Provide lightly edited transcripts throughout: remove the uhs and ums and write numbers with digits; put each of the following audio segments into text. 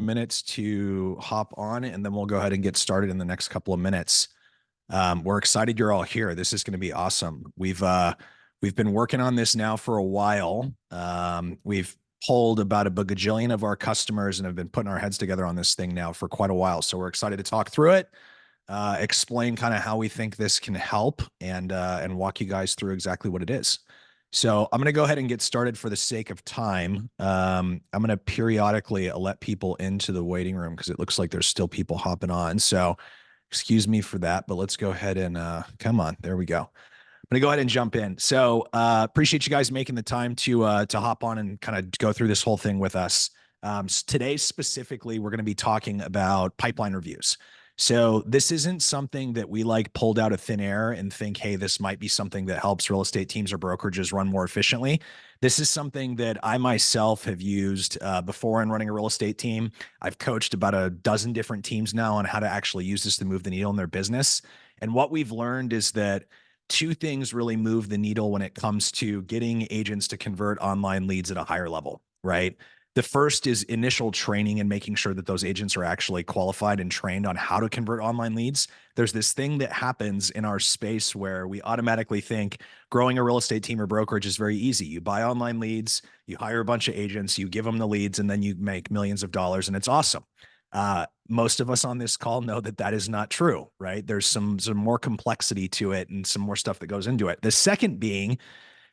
minutes to hop on, and then we'll go ahead and get started in the next couple of minutes. We're excited you're all here. This is going to be awesome. We've been working on this now for a while. We've polled about a bagajillion of our customers and have been putting our heads together on this thing now for quite a while. So we're excited to talk through it, explain kind of how we think this can help, and walk you guys through exactly what it is. So I'm going to go ahead and get started for the sake of time. I'm going to periodically let people into the waiting room because it looks like there's still people hopping on. So excuse me for that, but let's go ahead and come on. There we go. I'm going to go ahead and jump in. So appreciate you guys making the time to hop on and kind of go through this whole thing with us. Today specifically, we're going to be talking about pipeline reviews. So this isn't something that we like pulled out of thin air and think, hey, this might be something that helps real estate teams or brokerages run more efficiently. This is something that I myself have used before in running a real estate team. I've coached about a dozen different teams now on how to actually use this to move the needle in their business. And what we've learned is that two things really move the needle when it comes to getting agents to convert online leads at a higher level, right? The first is initial training and making sure that those agents are actually qualified and trained on how to convert online leads. There's this thing that happens in our space where we automatically think growing a real estate team or brokerage is very easy. You buy online leads, you hire a bunch of agents, you give them the leads, and then you make millions of dollars, and it's awesome. Most of us on this call know that that is not true, right? There's some more complexity to it and some more stuff that goes into it. The second being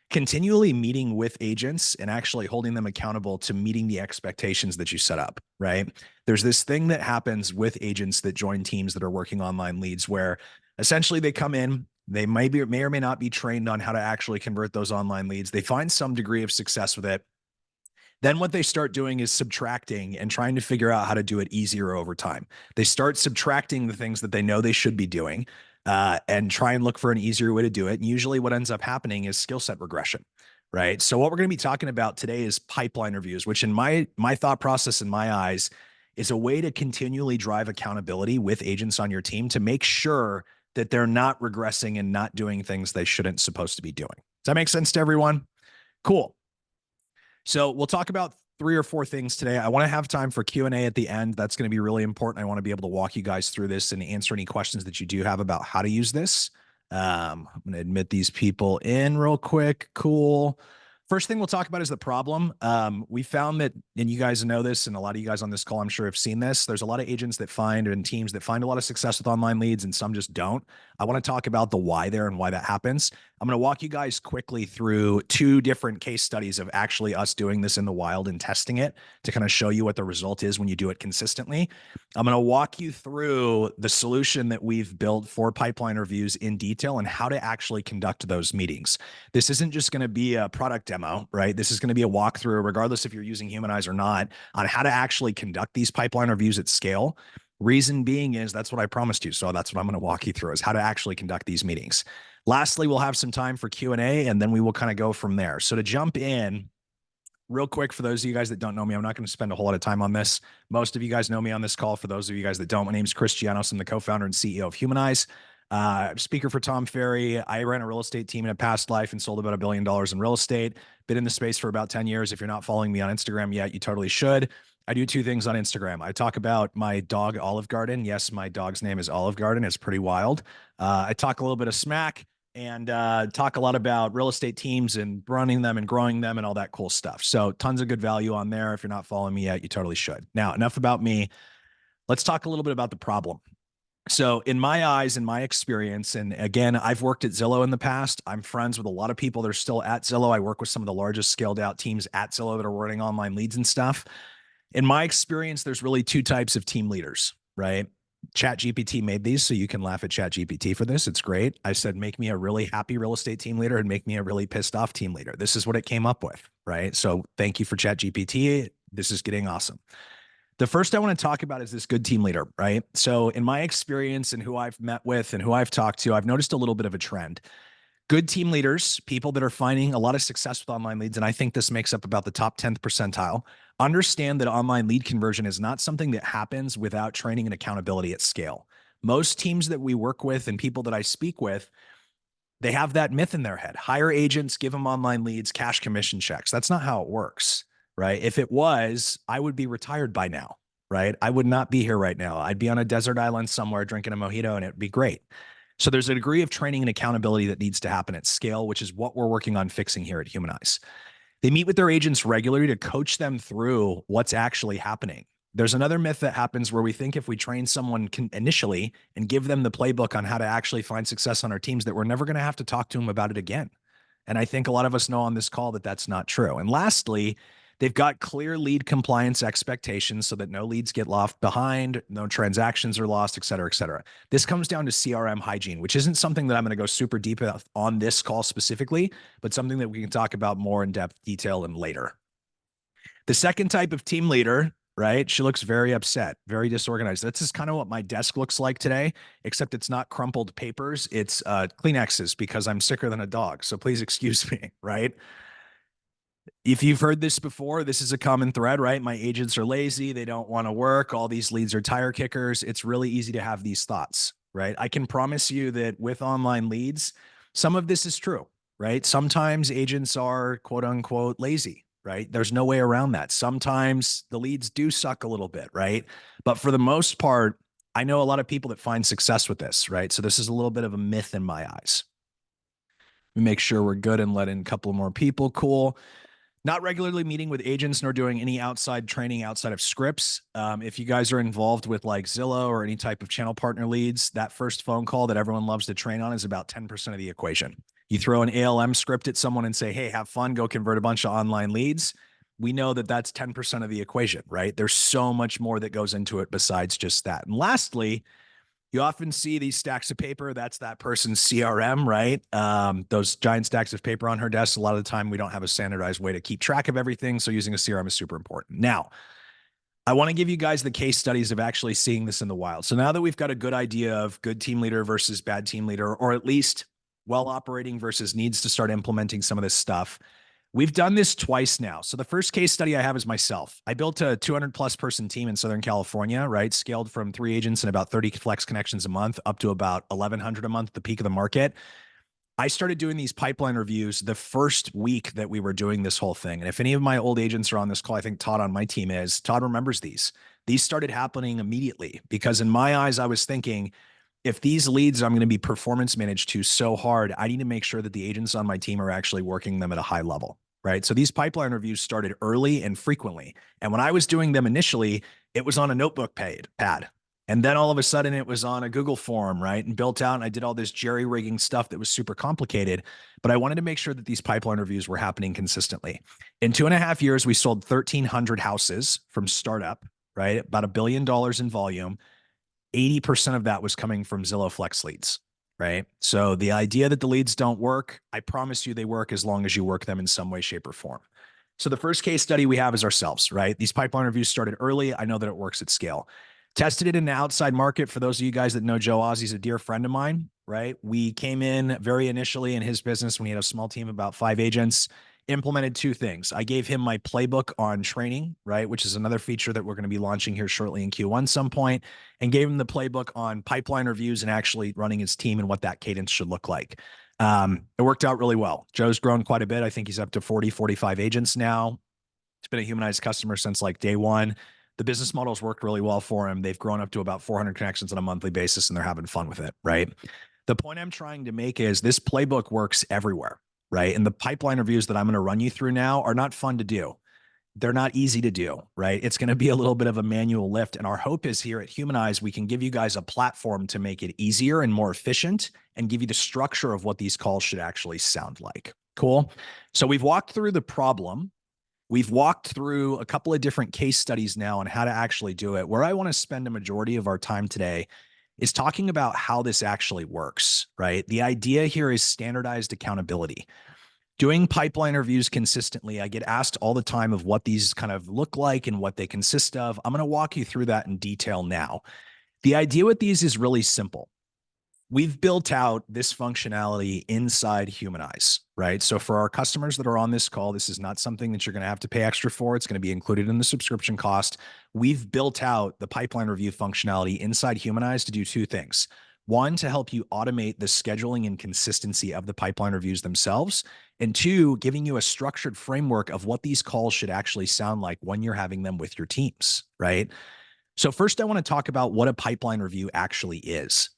continually meeting with agents and actually holding them accountable to meeting the expectations that you set up, right? There's this thing that happens with agents that join teams that are working online leads where essentially they come in, they may or may not be trained on how to actually convert those online leads. They find some degree of success with it. Then what they start doing is subtracting and trying to figure out how to do it easier over time. They start subtracting the things that they know they should be doing and try and look for an easier way to do it. And usually what ends up happening is skill set regression, right? So what we're going to be talking about today is pipeline reviews, which in my thought process, in my eyes, is a way to continually drive accountability with agents on your team to make sure that they're not regressing and not doing things they shouldn't supposed to be doing. Does that make sense to everyone? Cool. So we'll talk about 3 or 4 things today. I want to have time for Q&A at the end. That's going to be really important. I want to be able to walk you guys through this and answer any questions that you do have about how to use this. I'm going to admit these people in real quick. Cool. First thing we'll talk about is the problem. We found that, and you guys know this, and a lot of you guys on this call, I'm sure, have seen this. There's a lot of agents that find and teams that find a lot of success with online leads, and some just don't. I want to talk about the why there and why that happens. I'm going to walk you guys quickly through 2 different case studies of actually us doing this in the wild and testing it to kind of show you what the result is when you do it consistently. I'm going to walk you through the solution that we've built for pipeline reviews in detail and how to actually conduct those meetings. This isn't just going to be a product demo, right? This is going to be a walkthrough, regardless if you're using Humanize or not, on how to actually conduct these pipeline reviews at scale. Reason being is that's what I promised you. So that's what I'm going to walk you through, is how to actually conduct these meetings. Lastly, we'll have some time for Q&A, and then we will kind of go from there. So to jump in real quick, for those of you guys that don't know me, I'm not going to spend a whole lot of time on this. Most of you guys know me on this call. For those of you guys that don't, my name is Chris Gianos. I'm the co-founder and CEO of Humanize. Speaker for Tom Ferry. I ran a real estate team in a past life and sold about $1 billion in real estate. Been in the space for about 10 years. If you're not following me on Instagram yet, you totally should. I do 2 things on Instagram. I talk about my dog, Olive Garden. Yes, my dog's name is Olive Garden. It's pretty wild. I talk a little bit of smack and talk a lot about real estate teams and running them and growing them and all that cool stuff. So tons of good value on there. If you're not following me yet, you totally should. Now, enough about me. Let's talk a little bit about the problem. So in my eyes, in my experience, and again, I've worked at Zillow in the past. I'm friends with a lot of people that are still at Zillow. I work with some of the largest scaled out teams at Zillow that are running online leads and stuff. In my experience, there's really 2 types of team leaders, right? ChatGPT made these, so you can laugh at ChatGPT for this. It's great. I said, make me a really happy real estate team leader and make me a really pissed off team leader. This is what it came up with, right? So thank you for ChatGPT. This is getting awesome. The first I want to talk about is this good team leader, right? So in my experience and who I've met with and who I've talked to, I've noticed a little bit of a trend. Good team leaders, people that are finding a lot of success with online leads, and I think this makes up about the top 10th percentile, understand that online lead conversion is not something that happens without training and accountability at scale. Most teams that we work with and people that I speak with, they have that myth in their head. Hire agents, give them online leads, cash commission checks. That's not how it works, right? If it was, I would be retired by now, right? I would not be here right now. I'd be on a desert island somewhere drinking a mojito and it'd be great. So there's a degree of training and accountability that needs to happen at scale, which is what we're working on fixing here at Humanize. They meet with their agents regularly to coach them through what's actually happening. There's another myth that happens where we think if we train someone initially and give them the playbook on how to actually find success on our teams, that we're never going to have to talk to them about it again. And I think a lot of us know on this call that that's not true. And lastly, they've got clear lead compliance expectations so that no leads get left behind, no transactions are lost, et cetera, et cetera. This comes down to CRM hygiene, which isn't something that I'm going to go super deep on this call specifically, but something that we can talk about more in depth detail and later. The second type of team leader, right? She looks very upset, very disorganized. That's just kind of what my desk looks like today, except it's not crumpled papers. It's Kleenexes because I'm sicker than a dog. So please excuse me, right? If you've heard this before, this is a common thread, right? My agents are lazy. They don't want to work. All these leads are tire kickers. It's really easy to have these thoughts, right? I can promise you that with online leads, some of this is true, right? Sometimes agents are quote unquote lazy, right? There's no way around that. Sometimes the leads do suck a little bit, right? But for the most part, I know a lot of people that find success with this, right? So this is a little bit of a myth in my eyes. We make sure we're good and let in a couple more people. Cool. Not regularly meeting with agents nor doing any outside training outside of scripts. If you guys are involved with like Zillow or any type of channel partner leads, that first phone call that everyone loves to train on is about 10% of the equation. You throw an ALM script at someone and say, hey, have fun, go convert a bunch of online leads. We know that that's 10% of the equation, right? There's so much more that goes into it besides just that. And lastly, you often see these stacks of paper. That's that person's CRM, right? Those giant stacks of paper on her desk. A lot of the time, we don't have a standardized way to keep track of everything. So using a CRM is super important. Now, I want to give you guys the case studies of actually seeing this in the wild. So now that we've got a good idea of good team leader versus bad team leader, or at least well operating versus needs to start implementing some of this stuff, we've done this twice now. So the first case study I have is myself. I built a 200 plus person team in Southern California, right? Scaled from 3 agents and about 30 flex connections a month up to about 1,100 a month, the peak of the market. I started doing these pipeline reviews the first week that we were doing this whole thing. And if any of my old agents are on this call, I think Todd on my team is, Todd remembers these. These started happening immediately because in my eyes, I was thinking, if these leads I'm going to be performance managed to so hard, I need to make sure that the agents on my team are actually working them at a high level, right? So these pipeline reviews started early and frequently. And when I was doing them initially, it was on a notebook pad. And then all of a sudden it was on a Google form, right? And built out, and I did all this jerry rigging stuff that was super complicated, but I wanted to make sure that these pipeline reviews were happening consistently. In 2.5 years, we sold 1,300 houses from startup, right? About $1 billion in volume. 80% of that was coming from Zillow Flex leads, right? So the idea that the leads don't work, I promise you they work as long as you work them in some way, shape, or form. So the first case study we have is ourselves, right? These pipeline reviews started early. I know that it works at scale. Tested it in the outside market. For those of you guys that know Joe Ozzy's a dear friend of mine, right? We came in very initially in his business when he had a small team, about 5 agents, implemented 2 things. I gave him my playbook on training, right? Which is another feature that we're going to be launching here shortly in Q1 some point, and gave him the playbook on pipeline reviews and actually running his team and what that cadence should look like. It worked out really well. Joe's grown quite a bit. I think he's up to 40, 45 agents now. He's been a Humanize customer since like day one. The business model's worked really well for him. They've grown up to about 400 connections on a monthly basis, and they're having fun with it, right? The point I'm trying to make is this playbook works everywhere, right? And the pipeline reviews that I'm going to run you through now are not fun to do. They're not easy to do, right? It's going to be a little bit of a manual lift. And our hope is here at Humanize, we can give you guys a platform to make it easier and more efficient and give you the structure of what these calls should actually sound like. Cool. So we've walked through the problem. We've walked through a couple of different case studies now on how to actually do it. Where I want to spend a majority of our time today is talking about how this actually works, right? The idea here is standardized accountability. Doing pipeline reviews consistently, I get asked all the time of what these kind of look like and what they consist of. I'm going to walk you through that in detail now. The idea with these is really simple. We've built out this functionality inside Humanize, right? So for our customers that are on this call, this is not something that you're going to have to pay extra for. It's going to be included in the subscription cost. We've built out the pipeline review functionality inside Humanize to do 2 things. 1, to help you automate the scheduling and consistency of the pipeline reviews themselves. And 2, giving you a structured framework of what these calls should actually sound like when you're having them with your teams, right? So first, I want to talk about what a pipeline review actually is.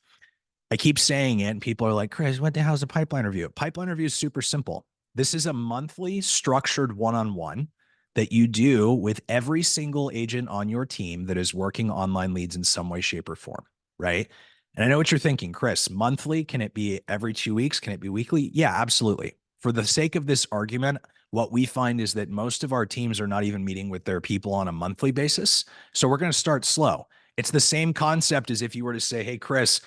I keep saying it, and people are like, Chris, what the hell is a pipeline review? A pipeline review is super simple. This is a monthly structured one-on-one that you do with every single agent on your team that is working online leads in some way, shape, or form, right? And I know what you're thinking, Chris, monthly, can it be every 2 weeks? Can it be weekly? Yeah, absolutely. For the sake of this argument, what we find is that most of our teams are not even meeting with their people on a monthly basis. So we're going to start slow. It's the same concept as if you were to say, hey, Chris,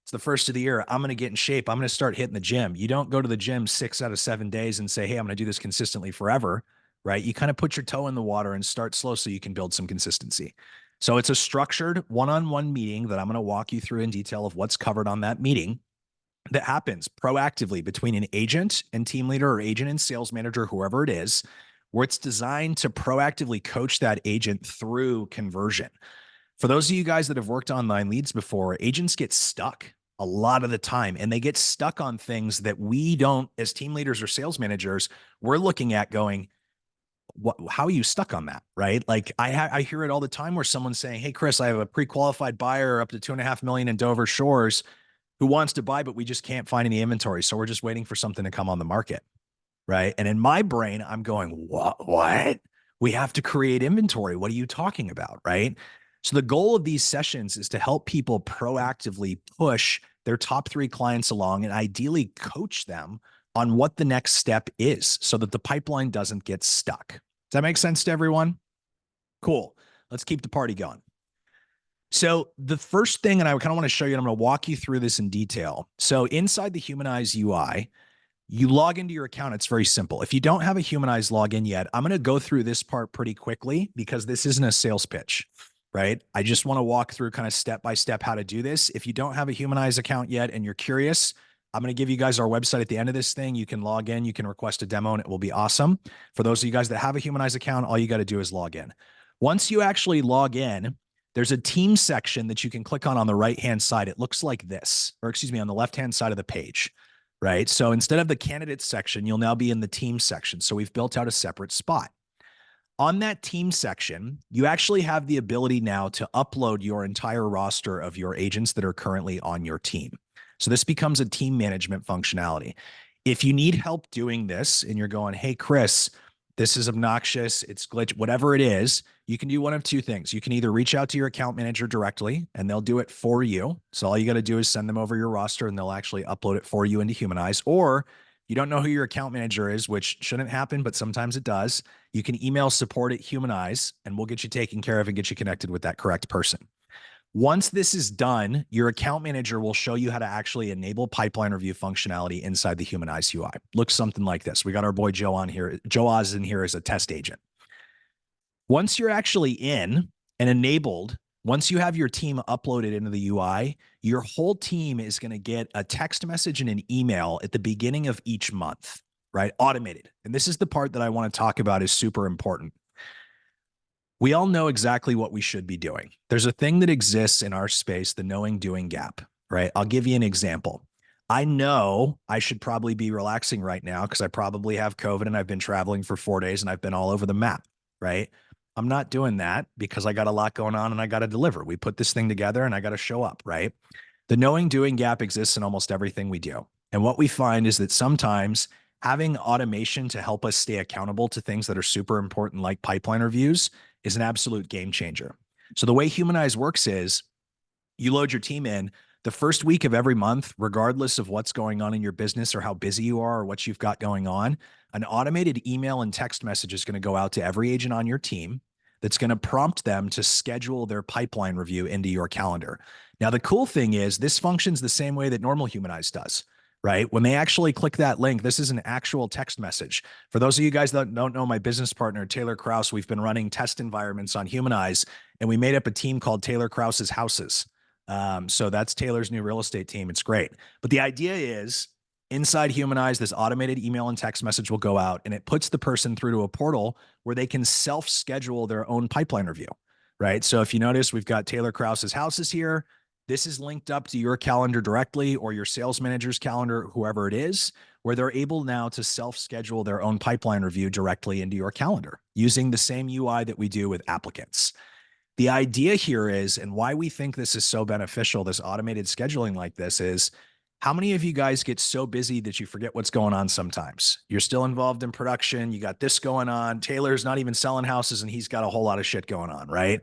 it's the first of the year. I'm going to get in shape. I'm going to start hitting the gym. You don't go to the gym 6 out of 7 days and say, hey, I'm going to do this consistently forever, right? You kind of put your toe in the water and start slow so you can build some consistency. So it's a structured one-on-one meeting that I'm going to walk you through in detail of what's covered on that meeting that happens proactively between an agent and team leader or agent and sales manager, whoever it is, where it's designed to proactively coach that agent through conversion. For those of you guys that have worked online leads before, agents get stuck a lot of the time, and they get stuck on things that we don't, as team leaders or sales managers, we're looking at going, how are you stuck on that? Right? Like I hear it all the time where someone's saying, hey, Chris, I have a pre-qualified buyer up to 2.5 million in Dover Shores who wants to buy, but we just can't find any inventory. So we're just waiting for something to come on the market. Right. And in my brain, I'm going, what? We have to create inventory. What are you talking about? Right. So the goal of these sessions is to help people proactively push their top 3 clients along and ideally coach them on what the next step is so that the pipeline doesn't get stuck. Does that make sense to everyone? Cool. Let's keep the party going. So the first thing, and I kind of want to show you, and I'm going to walk you through this in detail. So inside the Humanize UI, you log into your account. It's very simple. If you don't have a Humanize login yet, I'm going to go through this part pretty quickly because this isn't a sales pitch, right? I just want to walk through kind of step by step how to do this. If you don't have a Humanize account yet and you're curious, I'm going to give you guys our website at the end of this thing. You can log in, you can request a demo, and it will be awesome. For those of you guys that have a Humanize account, all you got to do is log in. Once you actually log in, there's a team section that you can click on the right-hand side. It looks like this, or excuse me, on the left-hand side of the page, right? So instead of the candidates section, you'll now be in the team section. So we've built out a separate spot. On that team section, you actually have the ability now to upload your entire roster of your agents that are currently on your team. So this becomes a team management functionality. If you need help doing this and you're going, hey, Chris, this is obnoxious, it's glitch, whatever it is, you can do one of 2 things. You can either reach out to your account manager directly and they'll do it for you. So all you got to do is send them over your roster and they'll actually upload it for you into Humanize. Or you don't know who your account manager is, which shouldn't happen, but sometimes it does. You can email support@Humanize and we'll get you taken care of and get you connected with that correct person. Once this is done, your account manager will show you how to actually enable pipeline review functionality inside the Humanize UI. Looks something like this. We got our boy Joe on here. Joe Oz in here as a test agent. Once you're actually in and enabled, once you have your team uploaded into the UI, your whole team is going to get a text message and an email at the beginning of each month, right? Automated. And this is the part that I want to talk about is super important. We all know exactly what we should be doing. There's a thing that exists in our space, the knowing doing gap, right? I'll give you an example. I know I should probably be relaxing right now because I probably have COVID and I've been traveling for 4 days and I've been all over the map, right? I'm not doing that because I got a lot going on and I got to deliver. We put this thing together and I got to show up, right? The knowing doing gap exists in almost everything we do. And what we find is that sometimes having automation to help us stay accountable to things that are super important, like pipeline reviews, is an absolute game changer. So the way Humanize works is you load your team in the first week of every month, regardless of what's going on in your business or how busy you are or what you've got going on. An automated email and text message is going to go out to every agent on your team that's going to prompt them to schedule their pipeline review into your calendar. Now, the cool thing is this functions the same way that normal Humanize does, right? When they actually click that link, this is an actual text message. For those of you guys that don't know my business partner, Taylor Kraus, we've been running test environments on Humanize, and we made up a team called Taylor Kraus's Houses. So that's Taylor's new real estate team. It's great. But the idea is inside Humanize, this automated email and text message will go out and it puts the person through to a portal where they can self-schedule their own pipeline review, right? So if you notice, we've got Taylor Kraus's Houses here. This is linked up to your calendar directly or your sales manager's calendar, whoever it is, where they're able now to self-schedule their own pipeline review directly into your calendar using the same UI that we do with applicants. The idea here is, and why we think this is so beneficial, this automated scheduling like this is, how many of you guys get so busy that you forget what's going on sometimes? You're still involved in production. You got this going on. Taylor's not even selling houses and he's got a whole lot of shit going on, right?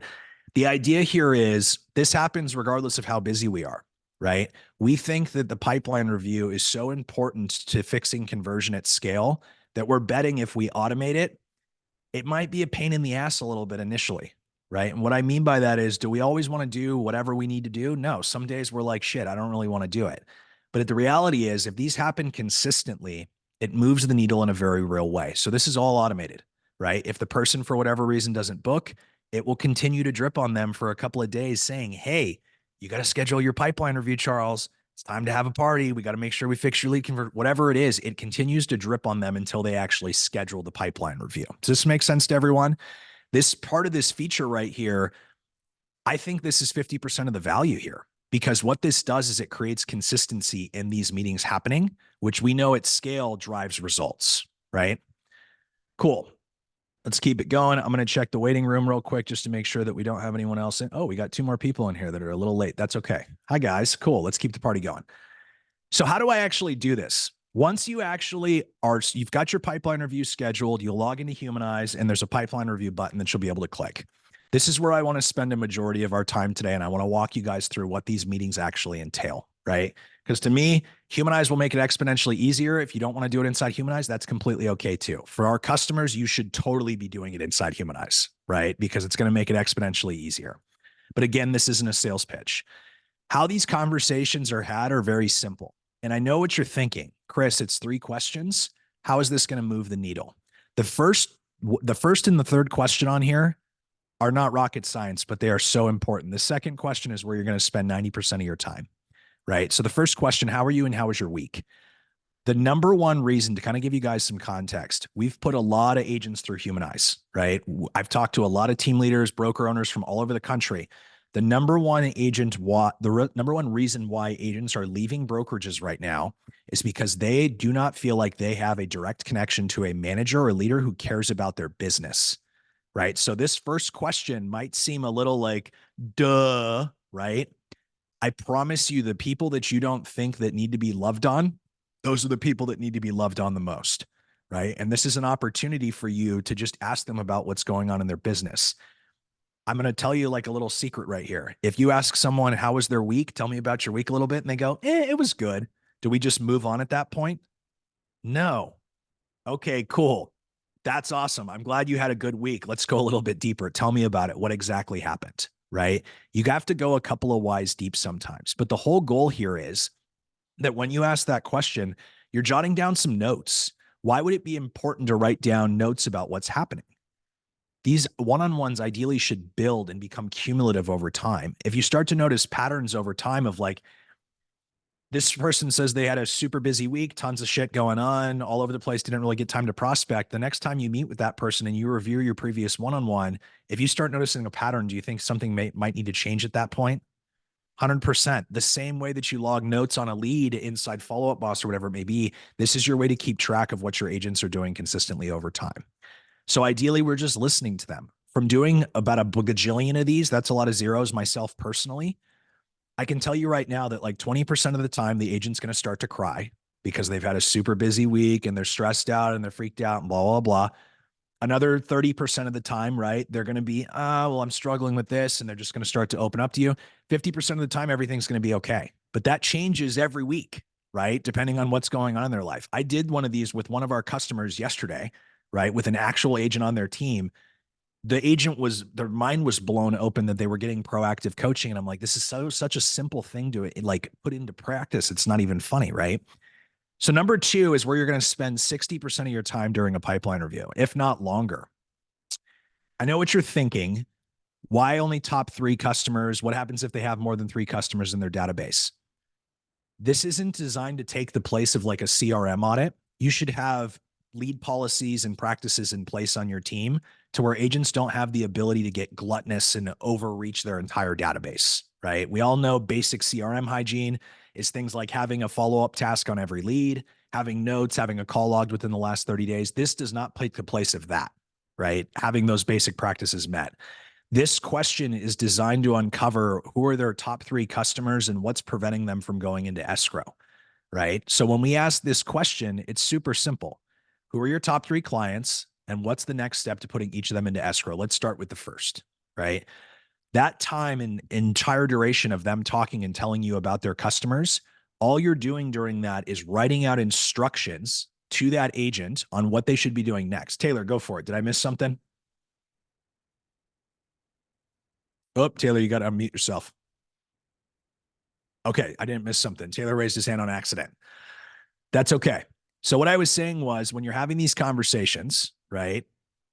The idea here is this happens regardless of how busy we are, right? We think that the pipeline review is so important to fixing conversion at scale that we're betting if we automate it, it might be a pain in the ass a little bit initially, right? And what I mean by that is, do we always want to do whatever we need to do? No, some days we're like, shit, I don't really want to do it. But the reality is, if these happen consistently, it moves the needle in a very real way. So this is all automated, right? If the person, for whatever reason, doesn't book, it will continue to drip on them for a couple of days saying, hey, you got to schedule your pipeline review, Charles. It's time to have a party. We got to make sure we fix your lead convert, whatever it is. It continues to drip on them until they actually schedule the pipeline review. Does this make sense to everyone? This part of this feature right here, I think this is 50% of the value here, because what this does is it creates consistency in these meetings happening, which we know at scale drives results, right? Cool. Let's keep it going. I'm going to check the waiting room real quick just to make sure that we don't have anyone else in. Oh, we got 2 more people in here that are a little late. That's okay. Hi, guys. Cool. Let's keep the party going. So how do I actually do this? Once you actually are, you've got your pipeline review scheduled, you'll log into Humanize and there's a pipeline review button that you'll be able to click. This is where I want to spend a majority of our time today. And I want to walk you guys through what these meetings actually entail, right? Because to me, Humanize will make it exponentially easier. If you don't want to do it inside Humanize, that's completely okay too. For our customers, you should totally be doing it inside Humanize, right? Because it's going to make it exponentially easier. But again, this isn't a sales pitch. How these conversations are had are very simple. And I know what you're thinking, Chris, it's 3 questions. How is this going to move the needle? The first and the third question on here are not rocket science, but they are so important. The second question is where you're going to spend 90% of your time, right? So the first question, how are you and how was your week? The number one reason, to kind of give you guys some context, we've put a lot of agents through Humanize, right? I've talked to a lot of team leaders, broker owners from all over the country. The number one reason why agents are leaving brokerages right now is because they do not feel like they have a direct connection to a manager or leader who cares about their business, right? So this first question might seem a little like, duh, right? I promise you, the people that you don't think that need to be loved on, those are the people that need to be loved on the most, right? And this is an opportunity for you to just ask them about what's going on in their business. I'm going to tell you like a little secret right here. If you ask someone, how was their week? Tell me about your week a little bit. And they go, it was good. Do we just move on at that point? No. Okay, cool. That's awesome. I'm glad you had a good week. Let's go a little bit deeper. Tell me about it. What exactly happened, right? You have to go a couple of whys deep sometimes. But the whole goal here is that when you ask that question, you're jotting down some notes. Why would it be important to write down notes about what's happening? These one-on-ones ideally should build and become cumulative over time. If you start to notice patterns over time of like, this person says they had a super busy week, tons of shit going on all over the place, didn't really get time to prospect. The next time you meet with that person and you review your previous one-on-one, if you start noticing a pattern, do you think something might need to change at that point? 100%. The same way that you log notes on a lead inside Follow Up Boss or whatever it may be, this is your way to keep track of what your agents are doing consistently over time. So ideally, we're just listening to them. From doing about a gajillion of these, that's a lot of zeros myself personally. I can tell you right now that like 20% of the time, the agent's going to start to cry because they've had a super busy week and they're stressed out and they're freaked out and blah, blah, blah. Another 30% of the time, right, they're going to be, well, I'm struggling with this. And they're just going to start to open up to you. 50% of the time, everything's going to be okay. But that changes every week, right? Depending on what's going on in their life. I did one of these with one of our customers yesterday, right? With an actual agent on their team. The agent their mind was blown open that they were getting proactive coaching. And I'm like, this is such a simple thing to like put into practice. It's not even funny, right? So number 2 is where you're going to spend 60% of your time during a pipeline review, if not longer. I know what you're thinking. Why only top 3 customers? What happens if they have more than 3 customers in their database? This isn't designed to take the place of like a CRM audit. You should have lead policies and practices in place on your team to where agents don't have the ability to get gluttonous and overreach their entire database, right? We all know basic CRM hygiene is things like having a follow-up task on every lead, having notes, having a call logged within the last 30 days. This does not take the place of that, right? Having those basic practices met. This question is designed to uncover who are their top 3 customers and what's preventing them from going into escrow, right? So when we ask this question, it's super simple. Who are your top 3 clients and what's the next step to putting each of them into escrow? Let's start with the first, right? That time and entire duration of them talking and telling you about their customers, all you're doing during that is writing out instructions to that agent on what they should be doing next. Taylor, go for it. Did I miss something? Oh, Taylor, you got to unmute yourself. Okay, I didn't miss something. Taylor raised his hand on accident. That's okay. So what I was saying was when you're having these conversations, right,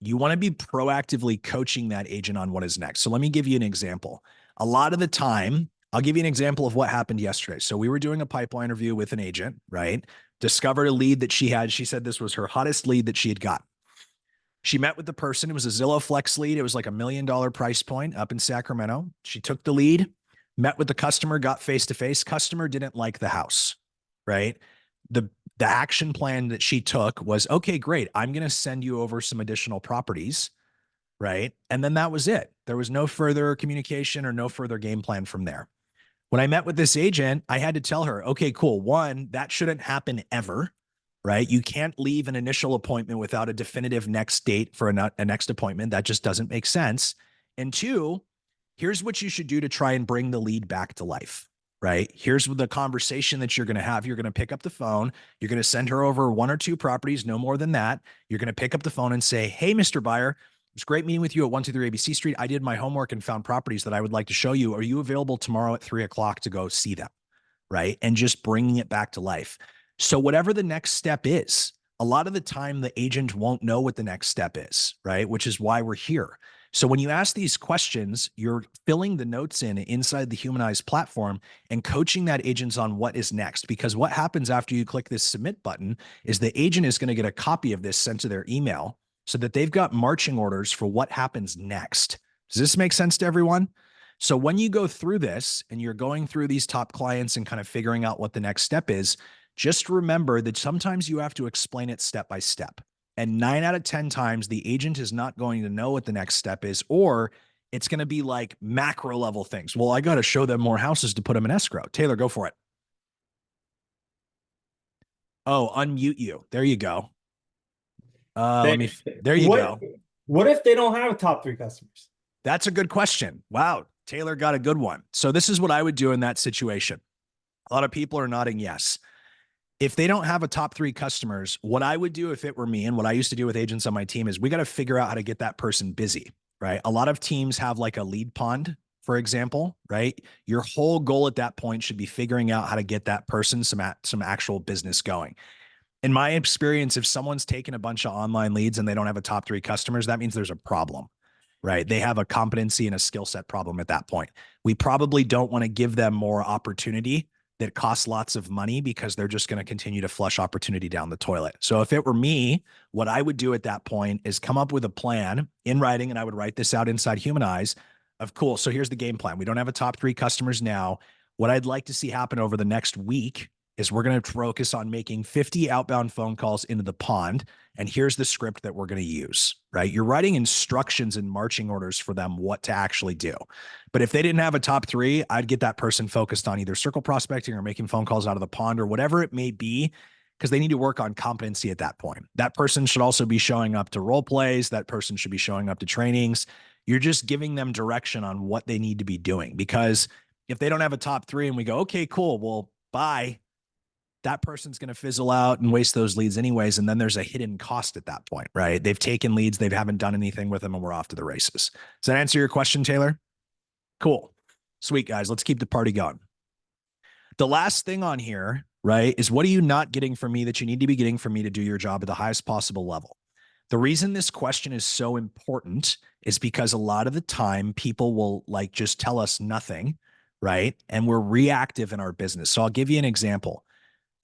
you want to be proactively coaching that agent on what is next. So let me give you an example. A lot of the time, I'll give you an example of what happened yesterday. So we were doing a pipeline review with an agent, right? Discovered a lead that she had. She said this was her hottest lead that she had got. She met with the person. It was a Zillow Flex lead. It was like $1 million price point up in Sacramento. She took the lead, met with the customer, got face to face. Customer didn't like the house, right? The action plan that she took was, okay, great. I'm going to send you over some additional properties, right? And then that was it. There was no further communication or no further game plan from there. When I met with this agent, I had to tell her, okay, cool. One, that shouldn't happen ever, right? You can't leave an initial appointment without a definitive next date for a next appointment. That just doesn't make sense. And two, here's what you should do to try and bring the lead back to life, right? Here's the conversation that you're going to have. You're going to pick up the phone. You're going to send her over 1 or 2 properties, no more than that. You're going to pick up the phone and say, hey, Mr. Buyer, it was great meeting with you at 123 ABC Street. I did my homework and found properties that I would like to show you. Are you available tomorrow at 3:00 to go see them? Right. And just bringing it back to life. So whatever the next step is, a lot of the time the agent won't know what the next step is, right? Which is why we're here. So when you ask these questions, you're filling the notes in inside the Humanize platform and coaching that agent on what is next. Because what happens after you click this submit button is the agent is going to get a copy of this sent to their email so that they've got marching orders for what happens next. Does this make sense to everyone? So when you go through this and you're going through these top clients and kind of figuring out what the next step is, just remember that sometimes you have to explain it step by step. And 9 out of 10 times, the agent is not going to know what the next step is, or it's going to be like macro level things. Well, I got to show them more houses to put them in escrow. Taylor, go for it. Oh, unmute you. There you go. There you go. What if they don't have top 3 customers? That's a good question. Wow. Taylor got a good one. So this is what I would do in that situation. A lot of people are nodding yes. If they don't have a top 3 customers, what I would do if it were me and what I used to do with agents on my team is we got to figure out how to get that person busy, right? A lot of teams have like a lead pond, for example, right? Your whole goal at that point should be figuring out how to get that person some actual business going. In my experience, if someone's taken a bunch of online leads and they don't have a top 3 customers, that means there's a problem, right? They have a competency and a skill set problem at that point. We probably don't want to give them more opportunity that costs lots of money because they're just going to continue to flush opportunity down the toilet. So if it were me, what I would do at that point is come up with a plan in writing, and I would write this out inside Humanize of cool. So here's the game plan. We don't have a top 3 customers now. What I'd like to see happen over the next week is we're going to focus on making 50 outbound phone calls into the pond. And here's the script that we're going to use, right? You're writing instructions and marching orders for them what to actually do. But if they didn't have a top 3, I'd get that person focused on either circle prospecting or making phone calls out of the pond or whatever it may be, because they need to work on competency at that point. That person should also be showing up to role plays. That person should be showing up to trainings. You're just giving them direction on what they need to be doing. Because if they don't have a top 3 and we go, okay, cool, well, bye, that person's going to fizzle out and waste those leads anyways. And then there's a hidden cost at that point, right? They've taken leads, they haven't done anything with them, and we're off to the races. Does that answer your question, Taylor? Cool. Sweet, guys. Let's keep the party going. The last thing on here, right, is what are you not getting from me that you need to be getting from me to do your job at the highest possible level? The reason this question is so important is because a lot of the time people will like just tell us nothing, right? And we're reactive in our business. So I'll give you an example.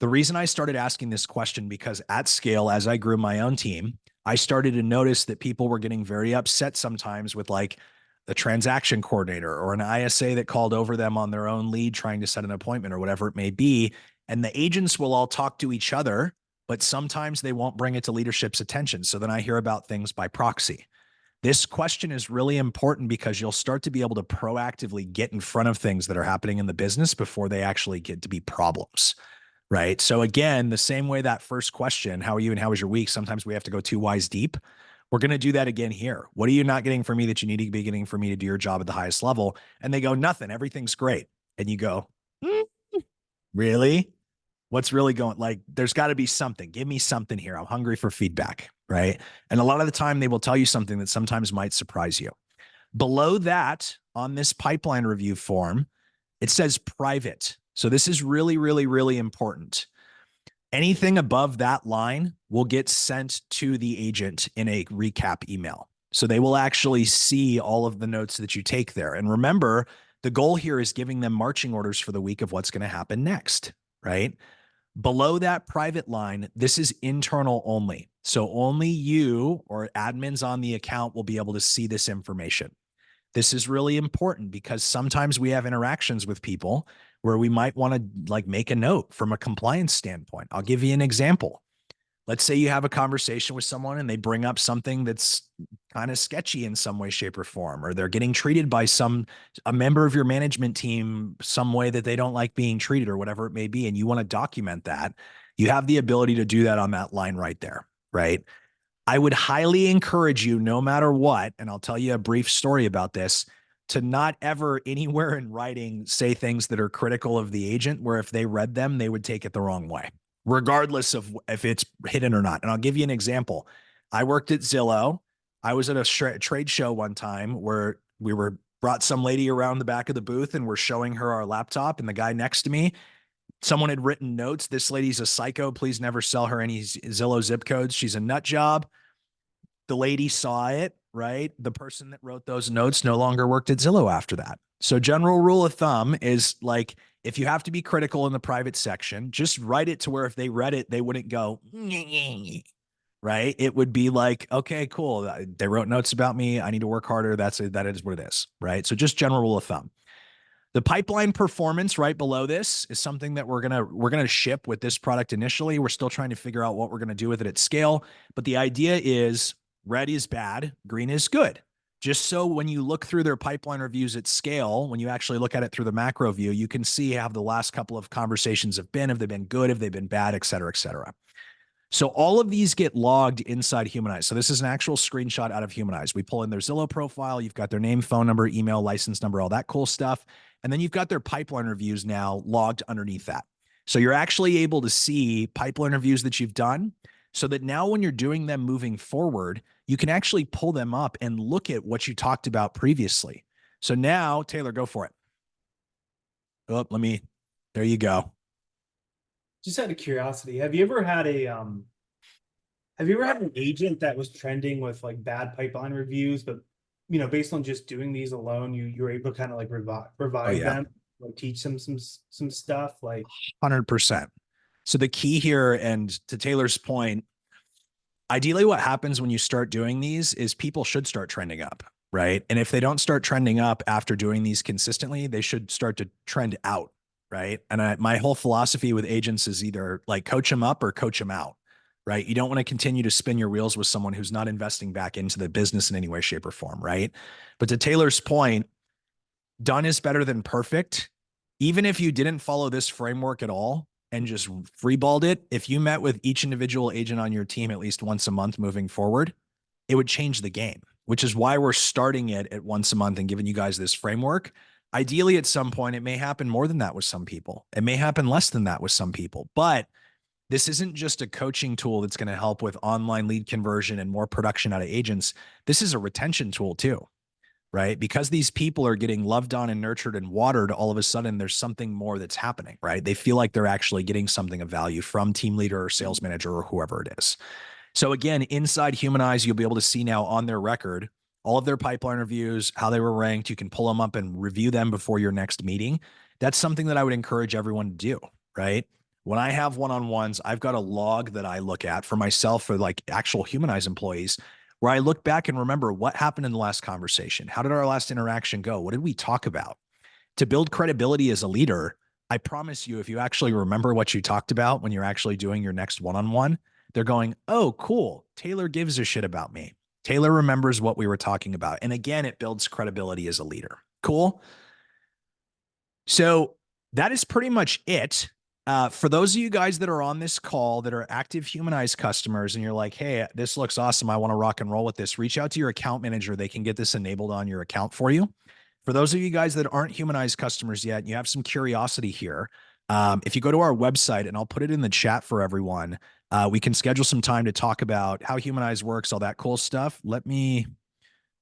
The reason I started asking this question, because at scale, as I grew my own team, I started to notice that people were getting very upset sometimes with like the transaction coordinator or an ISA that called over them on their own lead trying to set an appointment or whatever it may be. And the agents will all talk to each other, but sometimes they won't bring it to leadership's attention. So then I hear about things by proxy. This question is really important because you'll start to be able to proactively get in front of things that are happening in the business before they actually get to be problems. Right. So again, the same way that first question, how are you and how was your week? Sometimes we have to go 2 whys deep. We're going to do that again here. What are you not getting from me that you need to be getting from me to do your job at the highest level? And they go, nothing. Everything's great. And you go, really? What's really going, like, there's got to be something. Give me something here. I'm hungry for feedback. Right. And a lot of the time they will tell you something that sometimes might surprise you. Below that, on this pipeline review form, it says private. So this is really, really, really important. Anything above that line will get sent to the agent in a recap email. So they will actually see all of the notes that you take there. And remember, the goal here is giving them marching orders for the week of what's going to happen next, right? Below that private line, this is internal only. So only you or admins on the account will be able to see this information. This is really important because sometimes we have interactions with people where we might want to like make a note from a compliance standpoint. I'll give you an example. Let's say you have a conversation with someone and they bring up something that's kind of sketchy in some way, shape, or form, or they're getting treated by a member of your management team some way that they don't like being treated or whatever it may be, and you want to document that. You have the ability to do that on that line right there, right? I would highly encourage you, no matter what, and I'll tell you a brief story about this, to not ever anywhere in writing say things that are critical of the agent, where if they read them, they would take it the wrong way, regardless of if it's hidden or not. And I'll give you an example. I worked at Zillow. I was at a trade show one time where we brought some lady around the back of the booth and we're showing her our laptop, and the guy next to me, someone had written notes. This lady's a psycho. Please never sell her any Zillow zip codes. She's a nut job. The lady saw it, right? The person that wrote those notes no longer worked at Zillow after that. So general rule of thumb is like, if you have to be critical in the private section, just write it to where if they read it, they wouldn't go, right? It would be like, okay, cool. They wrote notes about me. I need to work harder. That is what it is, right? So just general rule of thumb. The pipeline performance right below this is something that we're gonna ship with this product initially. We're still trying to figure out what we're gonna do with it at scale. But the idea is red is bad, green is good. Just so when you look through their pipeline reviews at scale, when you actually look at it through the macro view, you can see how the last couple of conversations have been. Have they been good? Have they been bad? Et cetera, et cetera. So all of these get logged inside Humanize. So this is an actual screenshot out of Humanize. We pull in their Zillow profile. You've got their name, phone number, email, license number, all that cool stuff. And then you've got their pipeline reviews now logged underneath that. So you're actually able to see pipeline reviews that you've done, so that now when you're doing them moving forward, you can actually pull them up and look at what you talked about previously. So now, Taylor, go for it. Oh, there you go. Just out of curiosity, have you ever had an agent that was trending with like bad pipeline reviews, but based on just doing these alone, you were able to kind of like revive them, like teach them some stuff, like 100%. So the key here, and to Taylor's point, ideally what happens when you start doing these is people should start trending up, right? And if they don't start trending up after doing these consistently, they should start to trend out, right? And my whole philosophy with agents is either like coach them up or coach them out, right? You don't want to continue to spin your wheels with someone who's not investing back into the business in any way, shape, or form, right? But to Taylor's point, done is better than perfect. Even if you didn't follow this framework at all and just freeballed it, if you met with each individual agent on your team at least once a month moving forward, it would change the game, which is why we're starting it at once a month and giving you guys this framework. Ideally, at some point, it may happen more than that with some people. It may happen less than that with some people, but this isn't just a coaching tool that's going to help with online lead conversion and more production out of agents. This is a retention tool too, right? Because these people are getting loved on and nurtured and watered, all of a sudden there's something more that's happening, right? They feel like they're actually getting something of value from team leader or sales manager or whoever it is. So again, inside Humanize, you'll be able to see now on their record all of their pipeline reviews, how they were ranked. You can pull them up and review them before your next meeting. That's something that I would encourage everyone to do, right? When I have one-on-ones, I've got a log that I look at for myself, for like actual Humanize employees, where I look back and remember what happened in the last conversation. How did our last interaction go? What did we talk about? To build credibility as a leader, I promise you, if you actually remember what you talked about when you're actually doing your next one-on-one, they're going, oh, cool. Taylor gives a shit about me. Taylor remembers what we were talking about. And again, it builds credibility as a leader. Cool. So that is pretty much it. For those of you guys that are on this call that are active Humanize customers and you're like, hey, this looks awesome, I want to rock and roll with this, reach out to your account manager. They can get this enabled on your account for you. For those of you guys that aren't Humanize customers yet, and you have some curiosity here, if you go to our website, and I'll put it in the chat for everyone, we can schedule some time to talk about how Humanize works, all that cool stuff. Let me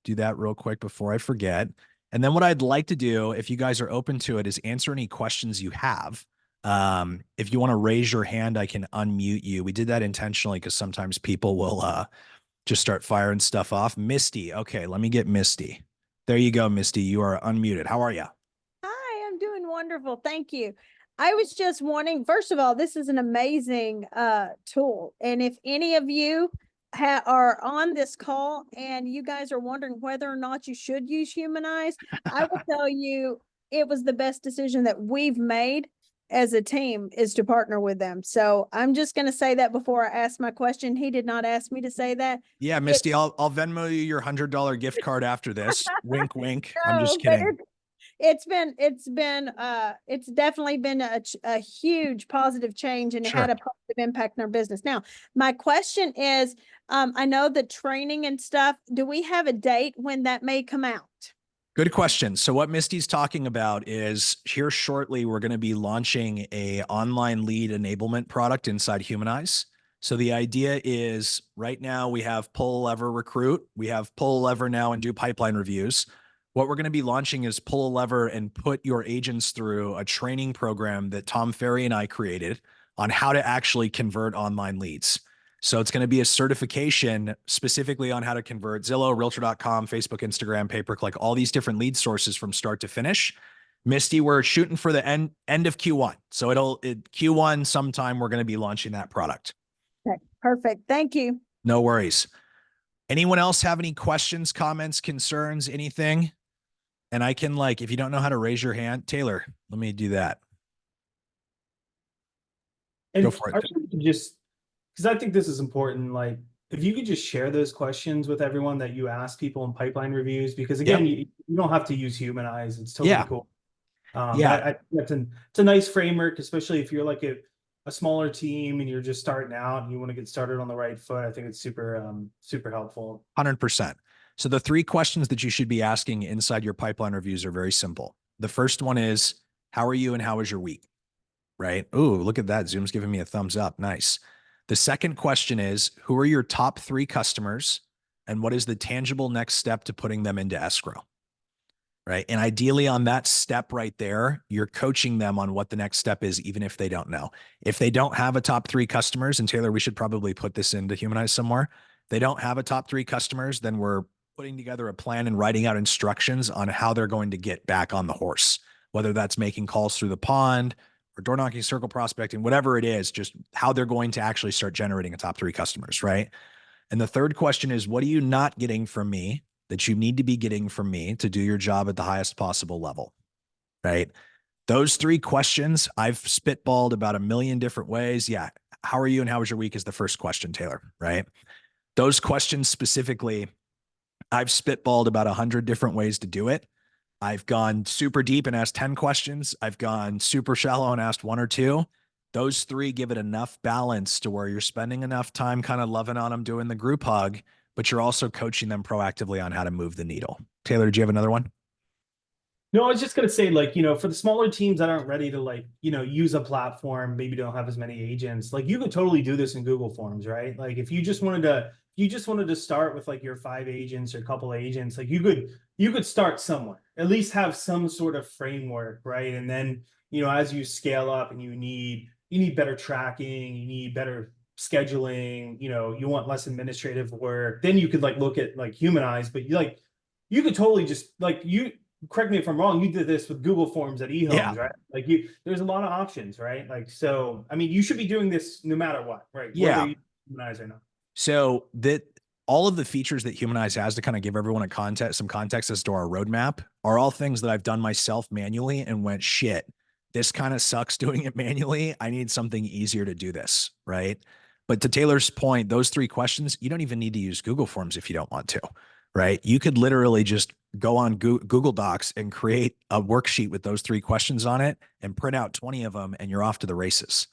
do that real quick before I forget. And then what I'd like to do, if you guys are open to it, is answer any questions you have. If you want to raise your hand, I can unmute you. We did that intentionally because sometimes people will just start firing stuff off. Misty. Okay, let me get Misty. There you go, Misty. You are unmuted. How are you? Hi, I'm doing wonderful. Thank you. I was just wanting, first of all, this is an amazing tool. And if any of you are on this call and you guys are wondering whether or not you should use Humanize, I will tell you it was the best decision that we've made as a team is to partner with them. So I'm just going to say that before I ask my question. He did not ask me to say that. Yeah, Misty, I'll Venmo you your $100 gift card after this. Wink, wink. I'm just No, but kidding. it's definitely been a huge positive change and it Sure. had a positive impact in our business. Now, my question is, I know the training and stuff, do we have a date when that may come out? Good question. So what Misty's talking about is here shortly, we're going to be launching a online lead enablement product inside Humanize. So the idea is right now we have pull lever recruit. We have pull lever now and do pipeline reviews. What we're going to be launching is pull a lever and put your agents through a training program that Tom Ferry and I created on how to actually convert online leads. So it's going to be a certification specifically on how to convert Zillow, Realtor.com, Facebook, Instagram, pay-per-click, all these different lead sources from start to finish. Misty, we're shooting for the end of Q1. So Q1 sometime we're going to be launching that product. Okay, perfect. Thank you. No worries. Anyone else have any questions, comments, concerns, anything? And I can if you don't know how to raise your hand, Taylor, let me do that. And go for it. Just because I think this is important, if you could just share those questions with everyone that you ask people in pipeline reviews, because again, you don't have to use Humanize. It's totally cool. I it's a nice framework, especially if you're like a smaller team and you're just starting out and you want to get started on the right foot. I think it's super helpful. 100%. So the 3 questions that you should be asking inside your pipeline reviews are very simple. The first one is, how are you and how was your week? Right? Ooh, look at that. Zoom's giving me a thumbs up. Nice. The second question is, who are your top 3 customers and what is the tangible next step to putting them into escrow? Right? And ideally on that step right there, you're coaching them on what the next step is, even if they don't know. If they don't have a top 3 customers, and Taylor, we should probably put this into Humanize somewhere. If they don't have a top 3 customers, then we're putting together a plan and writing out instructions on how they're going to get back on the horse, whether that's making calls through the pond or door knocking, circle prospecting, whatever it is, just how they're going to actually start generating a top 3 customers, right? And the third question is, what are you not getting from me that you need to be getting from me to do your job at the highest possible level, right? Those 3 questions I've spitballed about a million different ways. Yeah. How are you and how was your week is the first question, Taylor, right? Those questions specifically, I've spitballed about 100 different ways to do it. I've gone super deep and asked 10 questions. I've gone super shallow and asked 1 or 2. Those 3 give it enough balance to where you're spending enough time kind of loving on them, doing the group hug, but you're also coaching them proactively on how to move the needle. Taylor, did you have another one? No, I was just going to say, for the smaller teams that aren't ready to use a platform, maybe don't have as many agents, you could totally do this in Google Forms, right? If you just wanted to start with your 5 agents or a couple agents, you could start somewhere, at least have some sort of framework, right? And then, as you scale up and you need better tracking, you need better scheduling, you want less administrative work, then you could look at Humanize, but you could totally just correct me if I'm wrong, you did this with Google Forms at eHomes, right? There's a lot of options, right? So, I mean, you should be doing this no matter what, right? Yeah. Whether you Humanize or not. So that all of the features that Humanize has to kind of give everyone some context as to our roadmap are all things that I've done myself manually and went, shit, this kind of sucks doing it manually. I need something easier to do this, right? But to Taylor's point, those 3 questions, you don't even need to use Google Forms if you don't want to, right? You could literally just go on Google Docs and create a worksheet with those 3 questions on it and print out 20 of them and you're off to the races,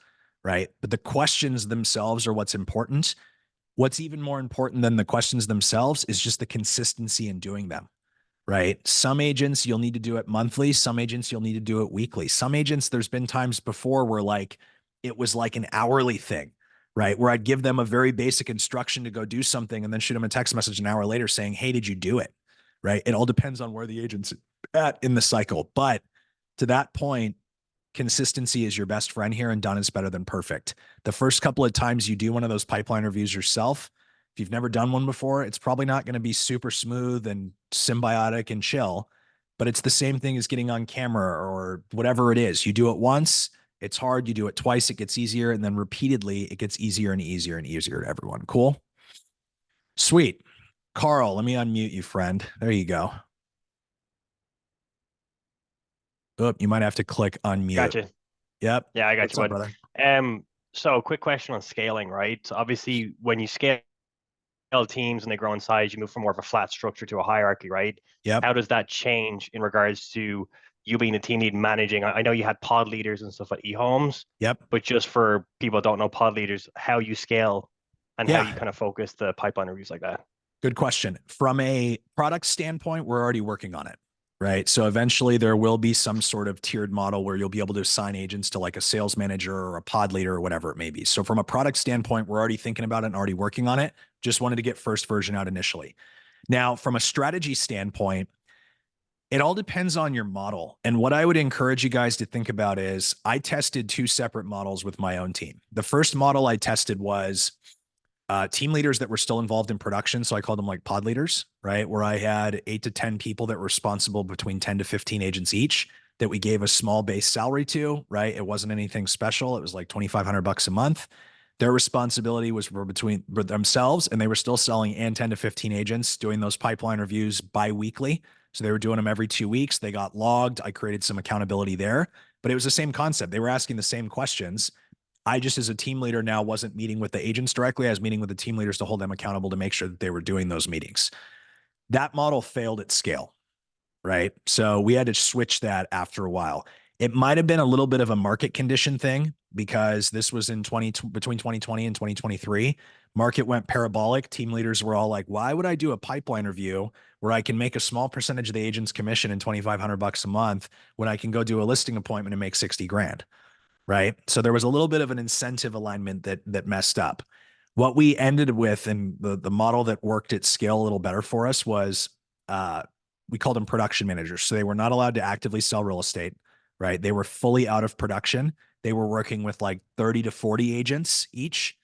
right? But the questions themselves are what's important. What's even more important than the questions themselves is just the consistency in doing them, right? Some agents, you'll need to do it monthly. Some agents, you'll need to do it weekly. Some agents, there's been times before where like, it was like an hourly thing, right? Where I'd give them a very basic instruction to go do something and then shoot them a text message an hour later saying, hey, did you do it? Right? It all depends on where the agent's at in the cycle. But to that point, consistency is your best friend here, and done is better than perfect. The first couple of times you do one of those pipeline reviews yourself, if you've never done one before, it's probably not going to be super smooth and symbiotic and chill, but it's the same thing as getting on camera or whatever it is. You do it once, it's hard. You do it twice, it gets easier. And then repeatedly, it gets easier and easier and easier to everyone. Cool. Sweet. Carl, let me unmute you, friend. There you go. Oh, you might have to click unmute. Gotcha. Yep. Yeah, I got What's you, up, bud. brother? So quick question on scaling, right? So obviously, when you scale teams and they grow in size, you move from more of a flat structure to a hierarchy, right? Yep. How does that change in regards to you being the team lead managing? I know you had pod leaders and stuff at eHomes. Yep. But just for people that don't know pod leaders, how you scale and how Yeah. you kind of focus the pipeline reviews like that. Good question. From a product standpoint, we're already working on it, right? So eventually there will be some sort of tiered model where you'll be able to assign agents to like a sales manager or a pod leader or whatever it may be. So from a product standpoint, we're already thinking about it and already working on it. Just wanted to get first version out initially. Now, from a strategy standpoint, it all depends on your model. And what I would encourage you guys to think about is I tested 2 separate models with my own team. The first model I tested was team leaders that were still involved in production. So I called them like pod leaders, right? Where I had 8 to 10 people that were responsible between 10 to 15 agents each that we gave a small base salary to, right? It wasn't anything special. It was like $2,500 a month. Their responsibility was for themselves, and they were still selling and 10 to 15 agents doing those pipeline reviews bi-weekly. So they were doing them every 2 weeks. They got logged. I created some accountability there, but it was the same concept. They were asking the same questions. I just, as a team leader now, wasn't meeting with the agents directly. I was meeting with the team leaders to hold them accountable to make sure that they were doing those meetings. That model failed at scale, right? So we had to switch that after a while. It might have been a little bit of a market condition thing because this was in between 2020 and 2023. Market went parabolic. Team leaders were all like, why would I do a pipeline review where I can make a small percentage of the agent's commission and $2,500 a month when I can go do a listing appointment and make 60 grand? Right. So there was a little bit of an incentive alignment that messed up. What we ended with, and the model that worked at scale a little better for us, was we called them production managers. So they were not allowed to actively sell real estate, right? They were fully out of production. They were working with like 30 to 40 agents each.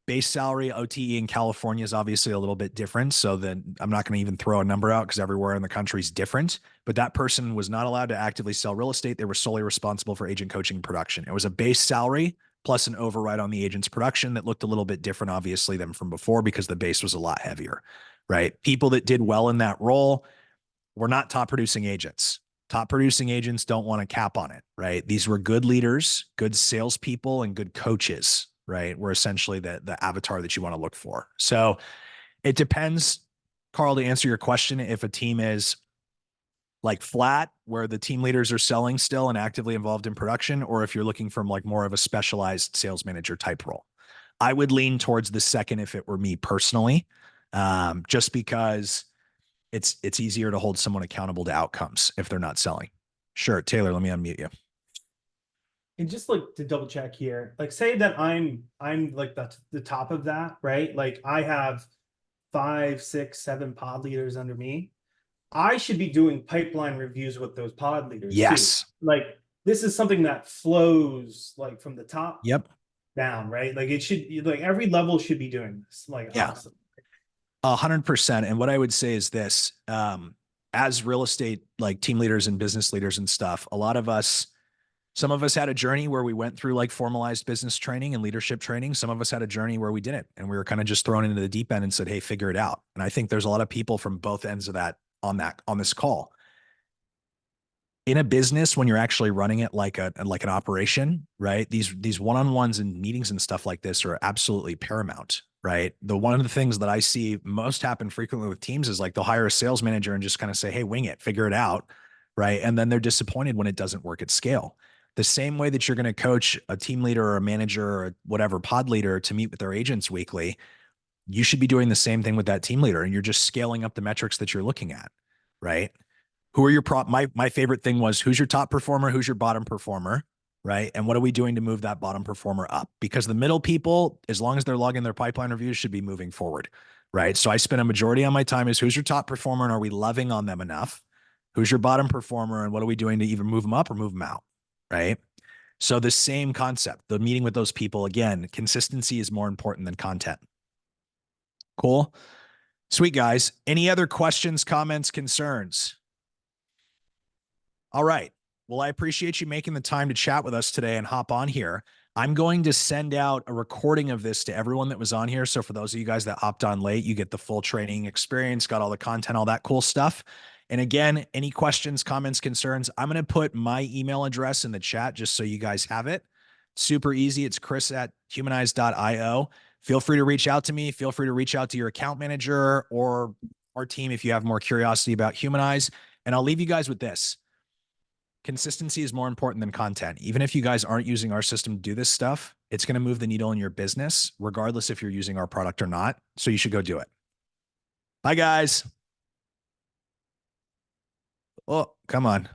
Base salary OTE in California is obviously a little bit different. So then I'm not going to even throw a number out because everywhere in the country is different. But that person was not allowed to actively sell real estate. They were solely responsible for agent coaching and production. It was a base salary plus an override on the agent's production that looked a little bit different, obviously, than from before because the base was a lot heavier, right? People that did well in that role were not top producing agents. Top producing agents don't want a cap on it, right? These were good leaders, good salespeople, and good coaches, right? We're essentially the avatar that you want to look for. So it depends, Carl, to answer your question, if a team is like flat where the team leaders are selling still and actively involved in production, or if you're looking from like more of a specialized sales manager type role. I would lean towards the second if it were me personally, just because it's easier to hold someone accountable to outcomes if they're not selling. Sure. Taylor, let me unmute you. And just like to double check here, like say that I'm like the top of that, right? Like I have 5, 6, 7 pod leaders under me. I should be doing pipeline reviews with those pod leaders. Yes. Too. Like this is something that flows like from the top Yep. down, right? Like it should, like every level should be doing this. Like yeah. Awesome. 100%. And what I would say is this, as real estate, like team leaders and business leaders and stuff, a lot of us, some of us had a journey where we went through like formalized business training and leadership training. Some of us had a journey where we didn't, and we were kind of just thrown into the deep end and said, hey, figure it out. And I think there's a lot of people from both ends of that on this call. in a business, when you're actually running it like an operation, right? These one-on-ones and meetings and stuff like this are absolutely paramount, right? One of the things that I see most happen frequently with teams is like they'll hire a sales manager and just kind of say, hey, wing it, figure it out, right? And then they're disappointed when it doesn't work at scale. The same way that you're going to coach a team leader or a manager or whatever pod leader to meet with their agents weekly, you should be doing the same thing with that team leader, and you're just scaling up the metrics that you're looking at, right? Who are your my favorite thing was, who's your top performer? Who's your bottom performer? Right. And what are we doing to move that bottom performer up? Because the middle people, as long as they're logging their pipeline reviews, should be moving forward. Right. So I spend a majority on my time is who's your top performer and are we loving on them enough? Who's your bottom performer and what are we doing to either move them up or move them out? Right. So the same concept, the meeting with those people, again, consistency is more important than content. Cool. Sweet, guys. Any other questions, comments, concerns? All right. Well, I appreciate you making the time to chat with us today and hop on here. I'm going to send out a recording of this to everyone that was on here. So for those of you guys that hopped on late, you get the full training experience, got all the content, all that cool stuff. And again, any questions, comments, concerns, I'm going to put my email address in the chat just so you guys have it. Super easy. It's chris@humanize.io. Feel free to reach out to me. Feel free to reach out to your account manager or our team if you have more curiosity about Humanize. And I'll leave you guys with this. Consistency is more important than content. Even if you guys aren't using our system to do this stuff, it's going to move the needle in your business, regardless if you're using our product or not. So you should go do it. Bye, guys. Oh, come on.